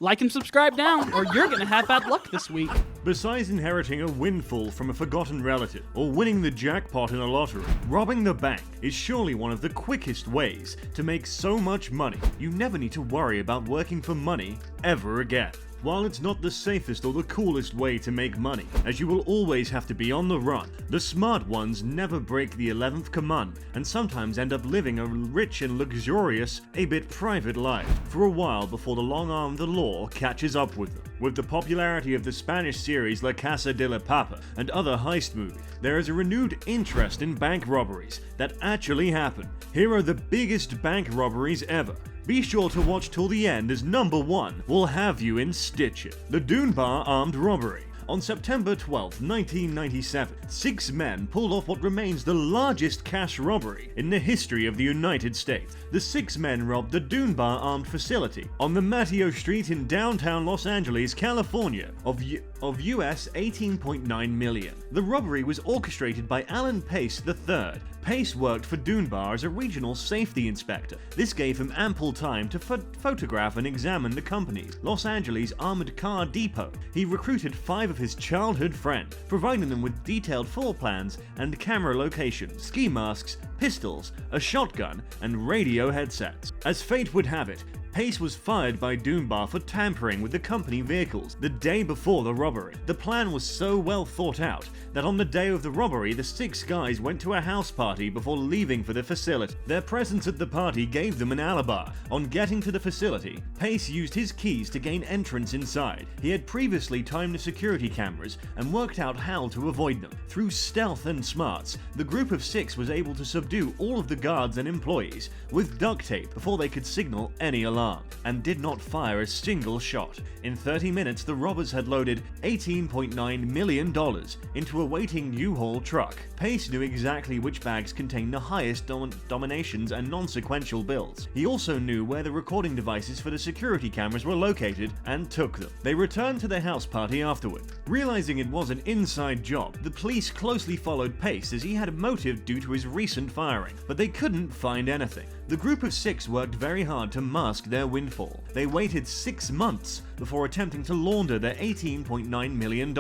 Like and subscribe now, or you're gonna have bad luck this week. Besides inheriting a windfall from a forgotten relative, or winning the jackpot in a lottery, robbing the bank is surely one of the quickest ways to make so much money you never need to worry about working for money ever again. While it's not the safest or the coolest way to make money, as you will always have to be on the run, the smart ones never break the 11th commandment and sometimes end up living a rich and luxurious, a bit private life for a while before the long arm of the law catches up with them. With the popularity of the Spanish series La Casa De Papel and other heist movies, there is a renewed interest in bank robberies that actually happen. Here are the biggest bank robberies ever. Be sure to watch till the end, as number 1 will have you in stitches. The DUNBAR armed robbery. On September 12, 1997, 6 men pulled off what remains the largest cash robbery in the history of the United States. The 6 men robbed the DUNBAR armed facility on the Mateo Street in downtown Los Angeles, California, of US $18.9 million. The robbery was orchestrated by Alan Pace III. Pace worked for DUNBAR as a regional safety inspector. This gave him ample time to photograph and examine the company's Los Angeles armored car depot. He recruited 5 of his childhood friends, providing them with detailed floor plans and camera locations, ski masks, pistols, a shotgun, and radio headsets. As fate would have it, Pace was fired by DUNBAR for tampering with the company vehicles the day before the robbery. The plan was so well thought out that on the day of the robbery, the 6 guys went to a house party before leaving for the facility. Their presence at the party gave them an alibi. On getting to the facility, Pace used his keys to gain entrance inside. He had previously timed the security cameras and worked out how to avoid them. Through stealth and smarts, the group of 6 was able to subdue all of the guards and employees with duct tape before they could signal any alarm, and did not fire a single shot. In 30 minutes, the robbers had loaded $18.9 million into a waiting U-Haul truck. Pace knew exactly which bags contained the highest dominations and non-sequential bills. He also knew where the recording devices for the security cameras were located and took them. They returned to the house party afterward. Realizing it was an inside job, the police closely followed Pace as he had a motive due to his recent firing, but they couldn't find anything. The group of 6 worked very hard to mask their windfall. They waited 6 months before attempting to launder their $18.9 million.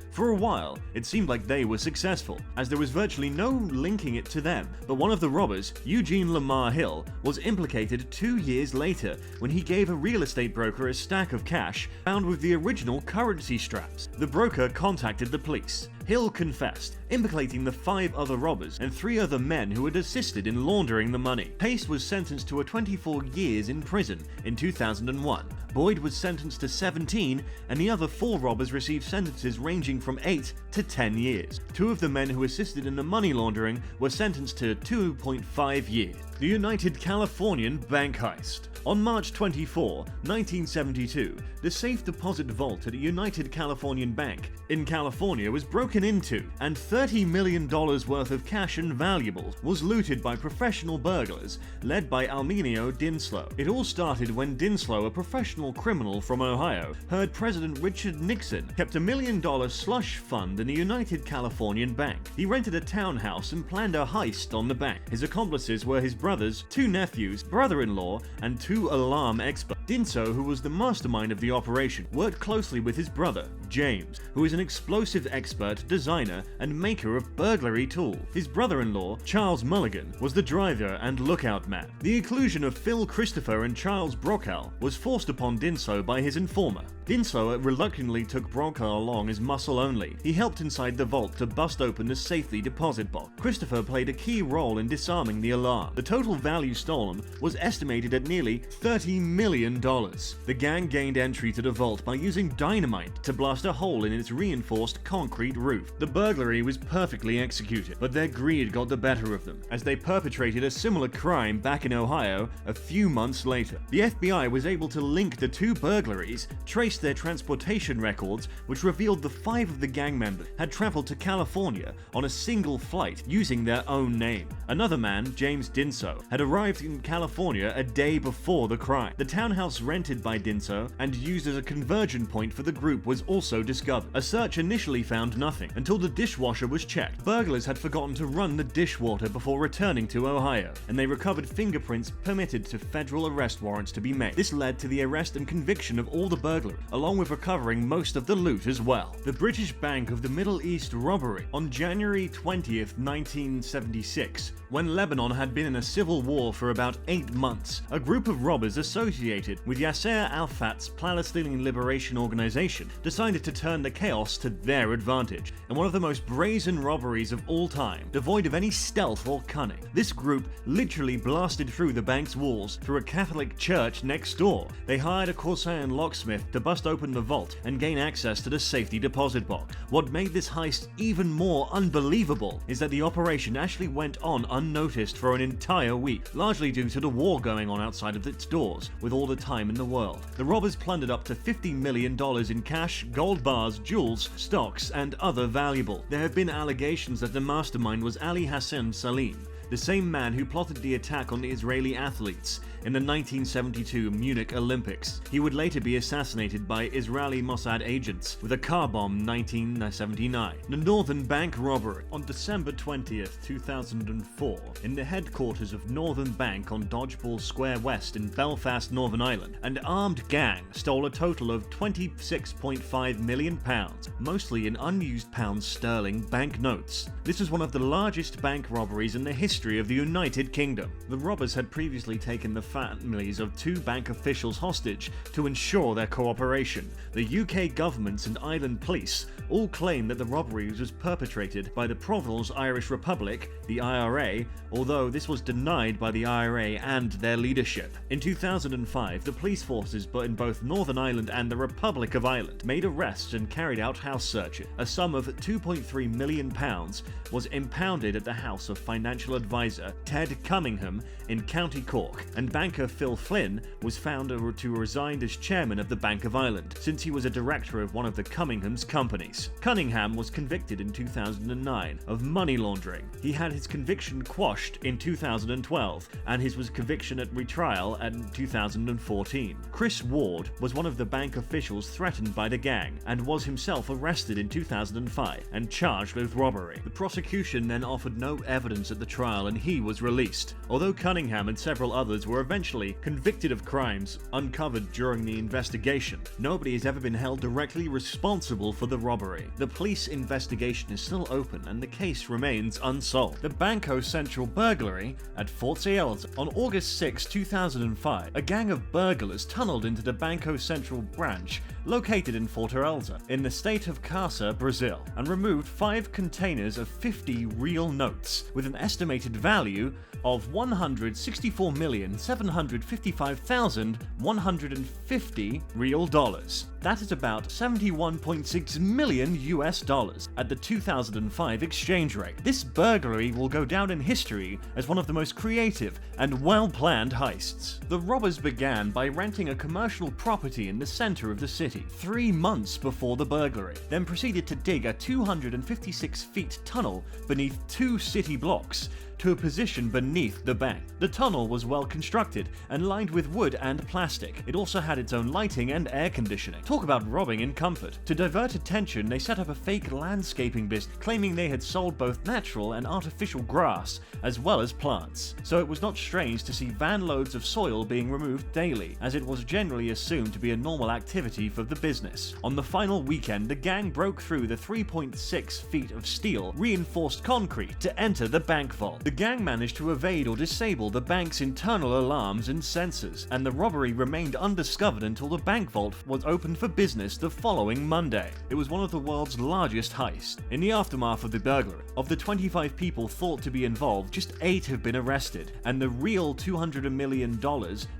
For a while, it seemed like they were successful, as there was virtually no linking it to them, but one of the robbers, Eugene Lamar Hill, was implicated 2 years later when he gave a real estate broker a stack of cash found with the original currency straps. The broker contacted the police. Hill confessed, implicating the 5 other robbers and 3 other men who had assisted in laundering the money. Pace was sentenced to 24 years in prison in 2001. Boyd was sentenced to 17, and the other 4 robbers received sentences ranging from 8 to 10 years. 2 of the men who assisted in the money laundering were sentenced to 2.5 years. The United Californian Bank Heist. On March 24, 1972, the safe deposit vault at a United Californian Bank in California was broken into, and $30 million worth of cash and valuables was looted by professional burglars led by Almenio Dinslow. It all started when Dinslow, a professional criminal from Ohio, heard President Richard Nixon kept $1 million slush fund in the United Californian Bank. He rented a townhouse and planned a heist on the bank. His accomplices were his brothers, 2 nephews, brother-in-law, and 2 alarm experts. Dinslow, who was the mastermind of the operation, worked closely with his brother, James, who is an explosive expert, designer, and maker of burglary tools. His brother-in-law, Charles Mulligan, was the driver and lookout man. The inclusion of Phil Christopher and Charles Brokaw was forced upon Dinslow by his informer. Dinslow reluctantly took Brokaw along as muscle only. He helped inside the vault to bust open the safety deposit box. Christopher played a key role in disarming the alarm. The total value stolen was estimated at nearly $30 million. The gang gained entry to the vault by using dynamite to blast a hole in its reinforced concrete roof. The burglary was perfectly executed, but their greed got the better of them, as they perpetrated a similar crime back in Ohio a few months later. The FBI was able to link the 2 burglaries, trace released their transportation records, which revealed the 5 of the gang members had traveled to California on a single flight using their own name. Another man, James Dinso, had arrived in California a day before the crime. The townhouse rented by Dinso and used as a conversion point for the group was also discovered. A search initially found nothing until the dishwasher was checked. Burglars had forgotten to run the dishwater before returning to Ohio, and they recovered fingerprints permitted to federal arrest warrants to be made. This led to the arrest and conviction of all the burglars, along with recovering most of the loot as well. The British Bank of the Middle East robbery. On January 20th, 1976, when Lebanon had been in a civil war for about 8 months, a group of robbers associated with Yasser Arafat's Palestinian Liberation Organization decided to turn the chaos to their advantage, in one of the most brazen robberies of all time, devoid of any stealth or cunning. This group literally blasted through the bank's walls through a Catholic church next door. They hired a Corsair locksmith to bust open the vault and gain access to the safety deposit box. What made this heist even more unbelievable is that the operation actually went on unnoticed for an entire week, largely due to the war going on outside of its doors, with all the time in the world. The robbers plundered up to $50 million in cash, gold bars, jewels, stocks, and other valuable. There have been allegations that the mastermind was Ali Hassan Salim, the same man who plotted the attack on the Israeli athletes in the 1972 Munich Olympics. He would later be assassinated by Israeli Mossad agents with a car bomb in 1979. The Northern Bank Robbery. On December 20th, 2004, in the headquarters of Northern Bank on Dodgeball Square West in Belfast, Northern Ireland, an armed gang stole a total of £26.5 million, mostly in unused pounds sterling banknotes. This was one of the largest bank robberies in the history of the United Kingdom. The robbers had previously taken the families of 2 bank officials hostage to ensure their cooperation. The UK government and Ireland police all claim that the robbery was perpetrated by the Provincial Irish Republic, the IRA, although this was denied by the IRA and their leadership. In 2005, the police forces in both Northern Ireland and the Republic of Ireland made arrests and carried out house searches. A sum of £2.3 million was impounded at the house of financial advisor Ted Cunningham in County Cork, and banker Phil Flynn was found to resign as chairman of the Bank of Ireland, since he was a director of one of the Cunningham's companies. Cunningham was convicted in 2009 of money laundering. He had his conviction quashed in 2012, and his conviction at retrial in 2014. Chris Ward was one of the bank officials threatened by the gang, and was himself arrested in 2005 and charged with robbery. The prosecution then offered no evidence at the trial, and he was released. Although Cunningham and several others were eventually convicted of crimes uncovered during the investigation, nobody has ever been held directly responsible for the robbery. The police investigation is still open and the case remains unsolved. The Banco Central burglary at Fort Elza. On August 6, 2005, a gang of burglars tunneled into the Banco Central branch located in Fort Elza in the state of Casa, Brazil, and removed 5 containers of 50 real notes with an estimated value of $164,755,150 real dollars. That is about $71.6 million US dollars at the 2005 exchange rate. This burglary will go down in history as one of the most creative and well-planned heists. The robbers began by renting a commercial property in the center of the city 3 months before the burglary, then proceeded to dig a 256 feet tunnel beneath 2 city blocks to a position beneath the bank. The tunnel was well constructed and lined with wood and plastic. It also had its own lighting and air conditioning. Talk about robbing in comfort. To divert attention, they set up a fake landscaping business, claiming they had sold both natural and artificial grass, as well as plants. So it was not strange to see van loads of soil being removed daily, as it was generally assumed to be a normal activity for the business. On the final weekend, the gang broke through the 3.6 feet of steel reinforced concrete to enter the bank vault. The gang managed to evade or disable the bank's internal alarms and sensors, and the robbery remained undiscovered until the bank vault was opened for business the following Monday. It was one of the world's largest heists. In the aftermath of the burglary, of the 25 people thought to be involved, just 8 have been arrested, and the real $200 million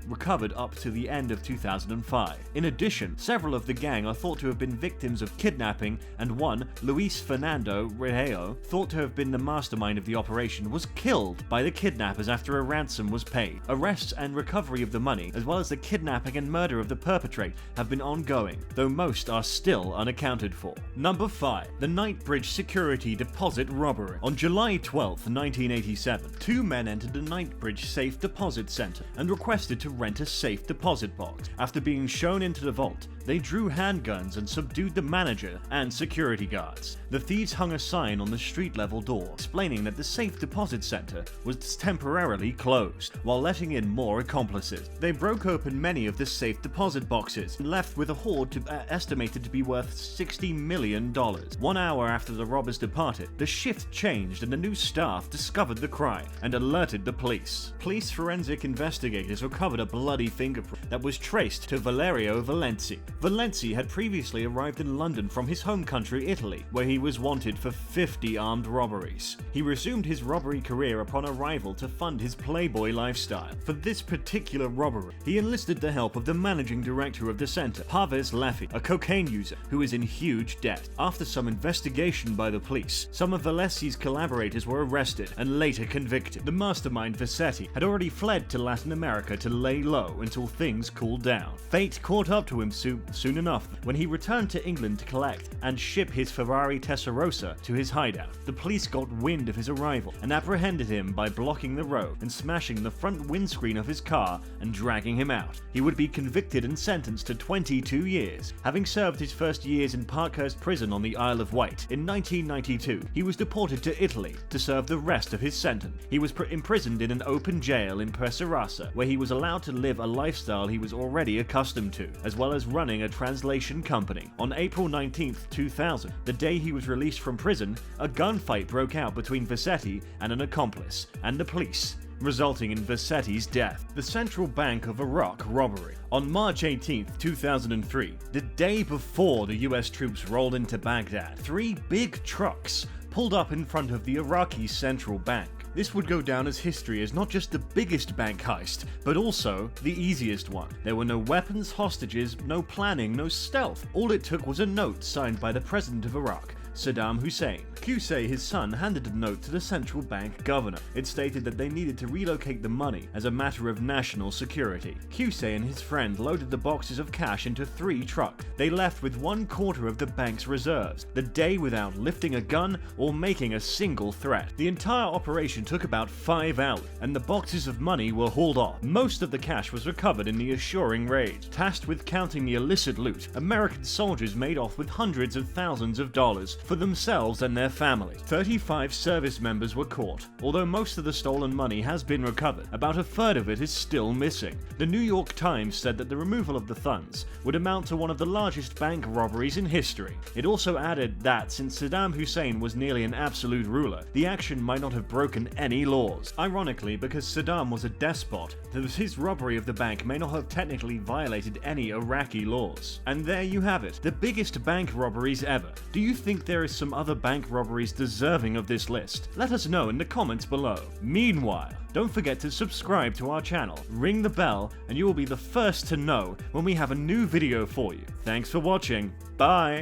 recovered up to the end of 2005. In addition, several of the gang are thought to have been victims of kidnapping, and one, Luis Fernando Rejo, thought to have been the mastermind of the operation, was killed by the kidnappers after a ransom was paid. Arrests and recovery of the money, as well as the kidnapping and murder of the perpetrator, have been ongoing, growing, though most are still unaccounted for. Number 5. The Knightsbridge Security Deposit Robbery. On July 12, 1987, two men entered the Knightsbridge Safe Deposit Center and requested to rent a safe deposit box. After being shown into the vault, they drew handguns and subdued the manager and security guards. The thieves hung a sign on the street-level door explaining that the safe deposit center was temporarily closed, while letting in more accomplices. They broke open many of the safe deposit boxes and left with a hoard estimated to be worth $60 million. 1 hour after the robbers departed, the shift changed and the new staff discovered the crime and alerted the police. Police forensic investigators recovered a bloody fingerprint that was traced to Valerio Valenzi. Valenzi had previously arrived in London from his home country, Italy, where he was wanted for 50 armed robberies. He resumed his robbery career upon arrival to fund his playboy lifestyle. For this particular robbery, he enlisted the help of the managing director of the center, Paves Leffi, a cocaine user who was in huge debt. After some investigation by the police, some of Valenzi's collaborators were arrested and later convicted. The mastermind Vassetti had already fled to Latin America to lay low until things cooled down. Fate caught up to him soon enough when he returned to England to collect and ship his Ferrari Testarossa to his hideout. The police got wind of his arrival and apprehended him by blocking the road and smashing the front windscreen of his car and dragging him out. He would be convicted and sentenced to 22 years. Having served his first years in Parkhurst Prison on the Isle of Wight, in 1992 he was deported to Italy to serve the rest of his sentence. He was imprisoned in an open jail in Pesarasa, where he was allowed to live a lifestyle he was already accustomed to, as well as running a translation company. On April 19, 2000, the day he was released from prison, a gunfight broke out between Vassetti and an accomplice, and the police, resulting in Vassetti's death. The Central Bank of Iraq robbery. On March 18, 2003, the day before the US troops rolled into Baghdad, 3 big trucks pulled up in front of the Iraqi Central Bank. This would go down as history as not just the biggest bank heist, but also the easiest one. There were no weapons, hostages, no planning, no stealth. All it took was a note signed by the president of Iraq, Saddam Hussein. Qusay, his son, handed a note to the central bank governor. It stated that they needed to relocate the money as a matter of national security. Qusay and his friend loaded the boxes of cash into 3 trucks. They left with 1/4 of the bank's reserves, the day without lifting a gun or making a single threat. The entire operation took about 5 hours, and the boxes of money were hauled off. Most of the cash was recovered in the assuring raid. Tasked with counting the illicit loot, American soldiers made off with hundreds of thousands of dollars for themselves and their family. 35 service members were caught. Although most of the stolen money has been recovered, about a third of it is still missing. The New York Times said that the removal of the funds would amount to one of the largest bank robberies in history. It also added that since Saddam Hussein was nearly an absolute ruler, the action might not have broken any laws. Ironically, because Saddam was a despot, his robbery of the bank may not have technically violated any Iraqi laws. And there you have it, the biggest bank robberies ever. Do you think there is some other bank robberies deserving of this list? Let us know in the comments below. Meanwhile, don't forget to subscribe to our channel, ring the bell, and you will be the first to know when we have a new video for you. Thanks for watching. Bye!